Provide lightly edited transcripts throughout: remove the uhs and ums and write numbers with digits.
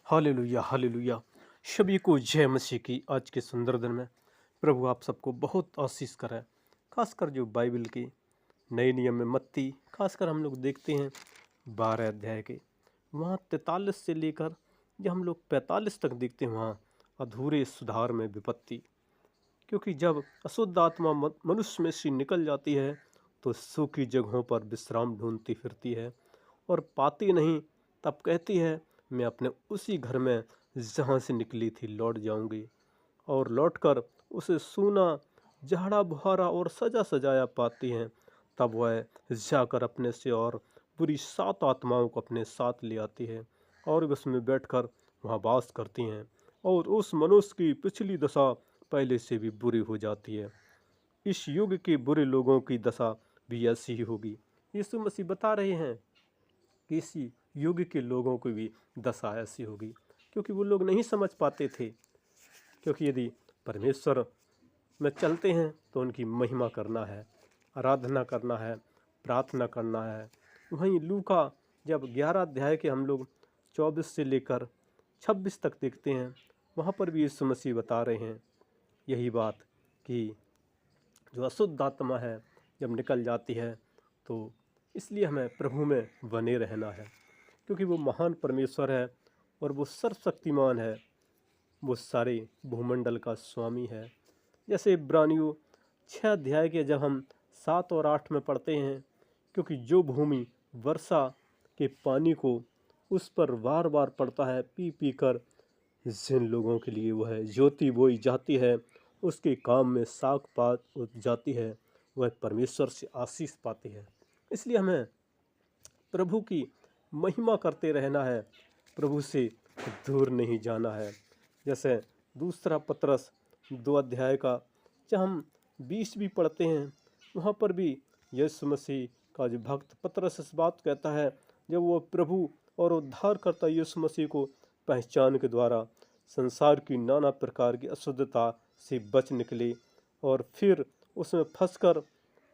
Hallelujah hallelujah. सभी को जय मसीह की। आज के सुंदर दिन में प्रभु आप सबको बहुत आशीष करें। खासकर जो बाइबल की नए नियम में मत्ती खासकर हम लोग देखते हैं 12 अध्याय के, वहाँ 43 से लेकर जब हम लोग 45 तक देखते हैं, वहाँ अधूरे सुधार में विपत्ति। क्योंकि जब अशुद्ध आत्मा मनुष्य में से निकल जाती है तो सूखी जगहों पर विश्राम ढूंढती फिरती है और पाती नहीं। तब कहती है, मैं अपने उसी घर में जहाँ से निकली थी लौट जाऊंगी। और लौटकर उसे सूना, झाड़ा बुहारा और सजा सजाया पाती हैं। तब वह जाकर अपने से और पूरी 7 आत्माओं को अपने साथ ले आती है और उसमें बैठकर वहाँ वास करती हैं। और उस मनुष्य की पिछली दशा पहले से भी बुरी हो जाती है। इस युग के बुरे लोगों की दशा भी ऐसी ही होगी। यीशु मसीह बता रहे हैं कि इसी युग के लोगों की भी दशा ऐसी होगी, क्योंकि वो लोग नहीं समझ पाते थे। क्योंकि यदि परमेश्वर में चलते हैं तो उनकी महिमा करना है, आराधना करना है, प्रार्थना करना है। वहीं लूका जब 11 अध्याय के हम लोग 24 से लेकर 26 तक देखते हैं, वहाँ पर भी यीशु मसीह बता रहे हैं यही बात कि जो अशुद्ध आत्मा है जब निकल जाती है तो इसलिए हमें प्रभु में बने रहना है, क्योंकि वो महान परमेश्वर है और वो सर्वशक्तिमान है। वो सारे भूमंडल का स्वामी है। जैसे इब्रानियों 6 अध्याय के जब हम 7 और 8 में पढ़ते हैं, क्योंकि जो भूमि वर्षा के पानी को उस पर बार बार पड़ता है पी पी कर, जिन लोगों के लिए वह ज्योति बोई जाती है, उसके काम में साख पात उग जाती है, वह परमेश्वर से आशीष पाती है। इसलिए हमें प्रभु की महिमा करते रहना है, प्रभु से दूर नहीं जाना है। जैसे दूसरा पतरस 2 अध्याय का जब हम 20 भी पढ़ते हैं, वहाँ पर भी यीशु मसीह का जो भक्त पतरस इस बात कहता है, जब वो प्रभु और उद्धारकर्ता यीशु मसीह को पहचान के द्वारा संसार की नाना प्रकार की अशुद्धता से बच निकले और फिर उसमें फंसकर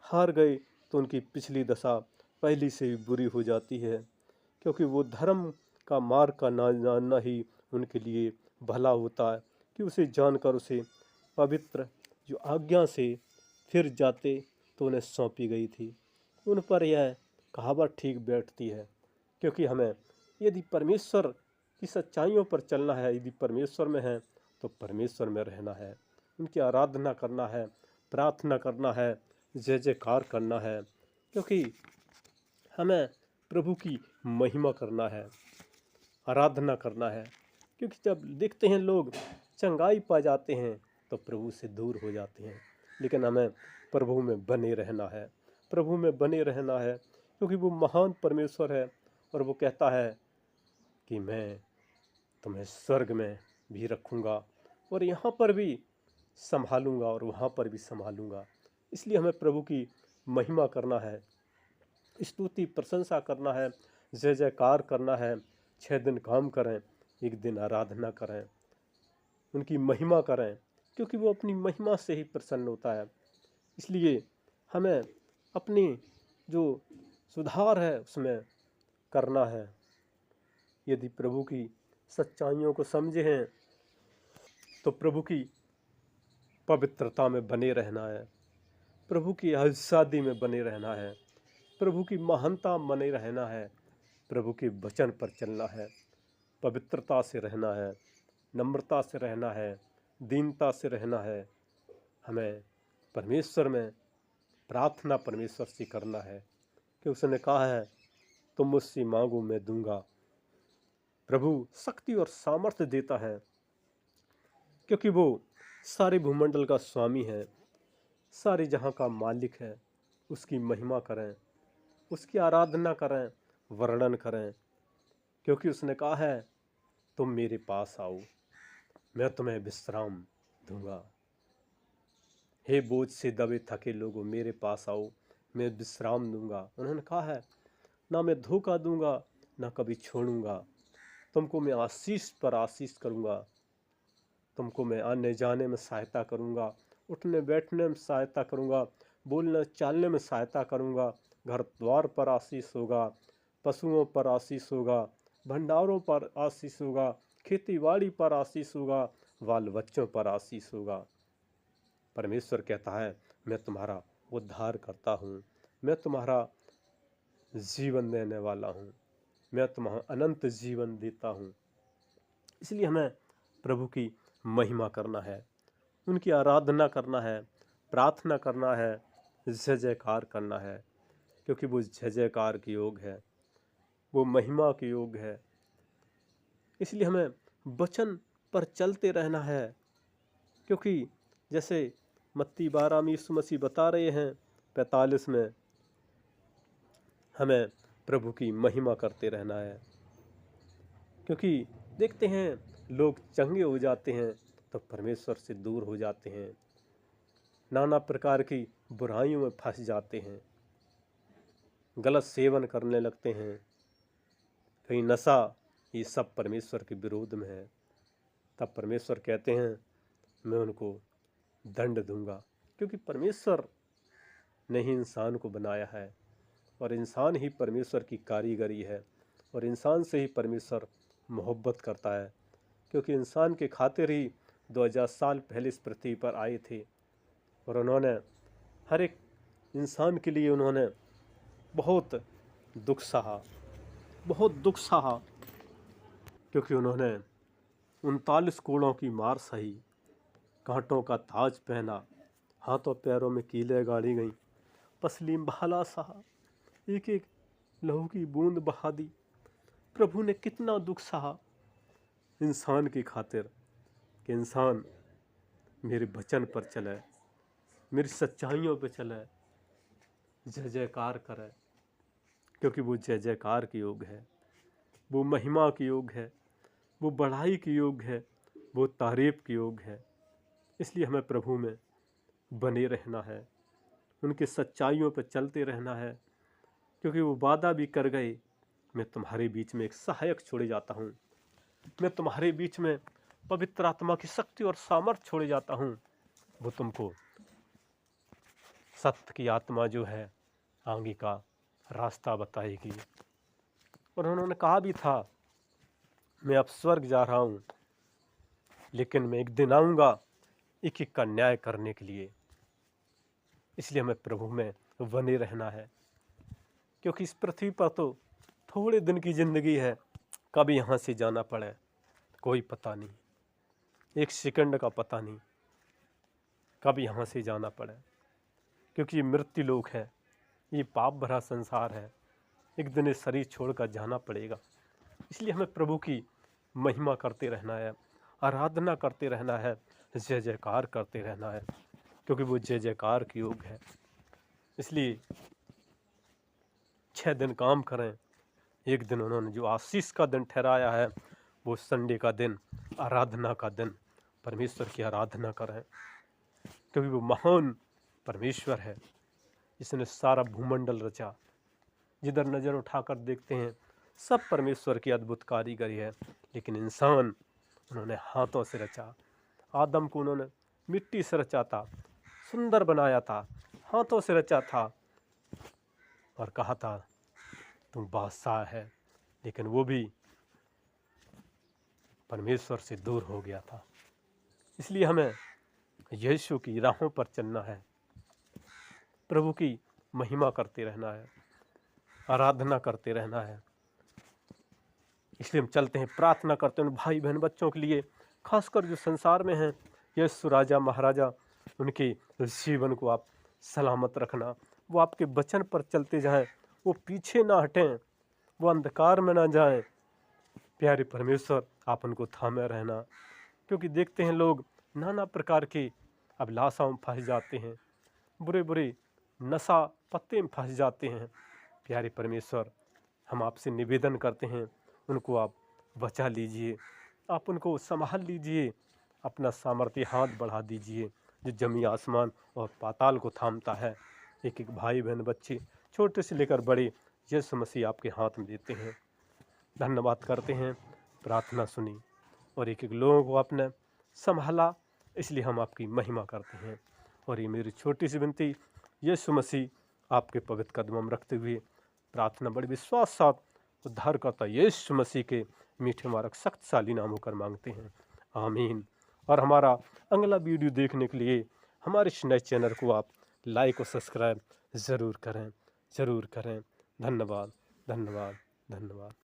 हार गए, तो उनकी पिछली दशा पहली से भी बुरी हो जाती है। क्योंकि वो धर्म का मार्ग का ना जानना ही उनके लिए भला होता है, कि उसे जानकर उसे पवित्र जो आज्ञा से फिर जाते तो उन्हें सौंपी गई थी। उन पर यह कहावत ठीक बैठती है, क्योंकि हमें यदि परमेश्वर की सच्चाइयों पर चलना है, यदि परमेश्वर में है तो परमेश्वर में रहना है, उनकी आराधना करना है, प्रार्थना करना है, जय जयकार करना है। क्योंकि हमें प्रभु की महिमा करना है, आराधना करना है। क्योंकि जब देखते हैं लोग चंगाई पा जाते हैं तो प्रभु से दूर हो जाते हैं, लेकिन हमें प्रभु में बने रहना है, प्रभु में बने रहना है। क्योंकि वो महान परमेश्वर है और वो कहता है कि मैं तुम्हें स्वर्ग में भी रखूँगा और यहाँ पर भी संभालूँगा और वहाँ पर भी संभालूँगा। इसलिए हमें प्रभु की महिमा करना है, स्तुति प्रशंसा करना है, जय जयकार करना है। 6 दिन काम करें, एक दिन आराधना करें, उनकी महिमा करें, क्योंकि वो अपनी महिमा से ही प्रसन्न होता है। इसलिए हमें अपनी जो सुधार है उसमें करना है। यदि प्रभु की सच्चाइयों को समझे हैं तो प्रभु की पवित्रता में बने रहना है, प्रभु की आज़ादी में बने रहना है, प्रभु की महानता में बने रहना है, प्रभु के वचन पर चलना है, पवित्रता से रहना है, नम्रता से रहना है, दीनता से रहना है। हमें परमेश्वर में प्रार्थना परमेश्वर से करना है, कि उसने कहा है तुम मुझसे मांगो मैं दूंगा। प्रभु शक्ति और सामर्थ्य देता है, क्योंकि वो सारे भूमंडल का स्वामी है, सारे जहाँ का मालिक है। उसकी महिमा करें, उसकी आराधना करें, वर्णन करें, क्योंकि उसने कहा है तुम मेरे पास आओ, मैं तुम्हें विश्राम दूंगा। हे बोझ से दबे थके लोगों, मेरे पास आओ, मैं विश्राम दूंगा। उन्होंने कहा है ना मैं धोखा दूंगा, ना कभी छोड़ूंगा। तुमको मैं आशीष पर आशीष करूंगा, तुमको मैं आने जाने में सहायता करूंगा, उठने बैठने में सहायता करूंगा, बोलने चालने में सहायता करूंगा। घर द्वार पर आशीष होगा, पशुओं पर आशीष होगा, भंडारों पर आशीष होगा, खेती बाड़ी पर आशीष होगा, बाल बच्चों पर आशीष होगा। परमेश्वर कहता है मैं तुम्हारा उद्धार करता हूँ, मैं तुम्हारा जीवन देने वाला हूँ, मैं तुम्हें अनंत जीवन देता हूँ। इसलिए हमें प्रभु की महिमा करना है, उनकी आराधना करना है, प्रार्थना करना है, जय जयकार करना है, क्योंकि वो जय जयकार के योग है, वो महिमा के योग है। इसलिए हमें वचन पर चलते रहना है, क्योंकि जैसे मत्ती 12 में यीशु मसीह बता रहे हैं 45 में, हमें प्रभु की महिमा करते रहना है। क्योंकि देखते हैं लोग चंगे हो जाते हैं तो परमेश्वर से दूर हो जाते हैं, नाना प्रकार की बुराइयों में फंस जाते हैं, गलत सेवन करने लगते हैं, कहीं नशा, ये सब परमेश्वर के विरोध में है। तब परमेश्वर कहते हैं मैं उनको दंड दूंगा, क्योंकि परमेश्वर ने ही इंसान को बनाया है और इंसान ही परमेश्वर की कारीगरी है और इंसान से ही परमेश्वर मोहब्बत करता है। क्योंकि इंसान के खातिर ही 2000 साल पहले इस पृथ्वी पर आए थे और उन्होंने हर एक इंसान के लिए उन्होंने बहुत दुख सहा, बहुत दुख सहा, क्योंकि उन्होंने 39 कोड़ों की मार सही, कांटों का ताज पहना, हाथों पैरों में कीलें गाड़ी गई, पसली में भाला सहा, एक एक लहू की बूंद बहा दी। प्रभु ने कितना दुख सहा इंसान की खातिर कि इंसान मेरे वचन पर चले, मेरी सच्चाइयों पर चले, जय जयकार करे, क्योंकि वो जय जयकार के योग है, वो महिमा के योग है, वो बढ़ाई के योग है, वो तारीफ के योग है। इसलिए हमें प्रभु में बने रहना है, उनकी सच्चाइयों पर चलते रहना है, क्योंकि वो वादा भी कर गए मैं तुम्हारे बीच में एक सहायक छोड़े जाता हूँ, मैं तुम्हारे बीच में पवित्र आत्मा की शक्ति और सामर्थ्य छोड़े जाता हूँ, वो तुमको सत्य की आत्मा जो है आगे का रास्ता बताएगी। और उन्होंने कहा भी था मैं अब स्वर्ग जा रहा हूँ, लेकिन मैं एक दिन आऊँगा एक एक का न्याय करने के लिए। इसलिए हमें प्रभु में बने रहना है, क्योंकि इस पृथ्वी पर तो थोड़े दिन की ज़िंदगी है, कब यहाँ से जाना पड़े कोई पता नहीं, एक सेकंड का पता नहीं कब यहाँ से जाना पड़े, क्योंकि ये मृत्यु लोक है, ये पाप भरा संसार है, एक दिन इस शरीर छोड़कर जाना पड़ेगा। इसलिए हमें प्रभु की महिमा करते रहना है, आराधना करते रहना है, जय जयकार करते रहना है, क्योंकि वो जय जयकार की योग है। इसलिए 6 दिन काम करें, एक दिन उन्होंने जो आशीष का दिन ठहराया है वो संडे का दिन, आराधना का दिन, परमेश्वर की आराधना करें, क्योंकि वो महान परमेश्वर है जिसने सारा भूमंडल रचा। जिधर नज़र उठाकर देखते हैं सब परमेश्वर की अद्भुत कारीगरी है, लेकिन इंसान उन्होंने हाथों से रचा। आदम को उन्होंने मिट्टी से रचा था, सुंदर बनाया था, हाथों से रचा था और कहा था तुम बादशाह है, लेकिन वो भी परमेश्वर से दूर हो गया था। इसलिए हमें यीशु की राहों पर चलना है, प्रभु की महिमा करते रहना है, आराधना करते रहना है। इसलिए हम चलते हैं, प्रार्थना करते हैं भाई बहन बच्चों के लिए, खासकर जो संसार में हैं, यीशु राजा महाराजा, उनके जीवन को आप सलामत रखना, वो आपके वचन पर चलते जाएं, वो पीछे ना हटें, वो अंधकार में ना जाएं। प्यारे परमेश्वर आप उनको थामे रहना, क्योंकि देखते हैं लोग नाना प्रकार के अभिलाषाओं में फंस जाते हैं, बुरे बुरे नशा पत्ते में फंस जाते हैं। प्यारे परमेश्वर हम आपसे निवेदन करते हैं उनको आप बचा लीजिए, आप उनको संभाल लीजिए, अपना सामर्थ्य हाथ बढ़ा दीजिए जो जमी आसमान और पाताल को थामता है। एक एक भाई बहन बच्चे छोटे से लेकर बड़े यीशु मसीह आपके हाथ में देते हैं। धन्यवाद करते हैं, प्रार्थना सुनी और एक एक लोगों को आपने संभाला, इसलिए हम आपकी महिमा करते हैं। और ये मेरी छोटी सी विनती यीशु मसीह आपके पवित्र कदमों में रखते हुए प्रार्थना बड़े विश्वास साथ उद्धारकर्ता यीशु मसीह के मीठे मारक शक्तिशाली नाम होकर मांगते हैं, आमीन। और हमारा अगला वीडियो देखने के लिए हमारे इस नए चैनल को आप लाइक और सब्सक्राइब ज़रूर करें, ज़रूर करें। धन्यवाद, धन्यवाद, धन्यवाद।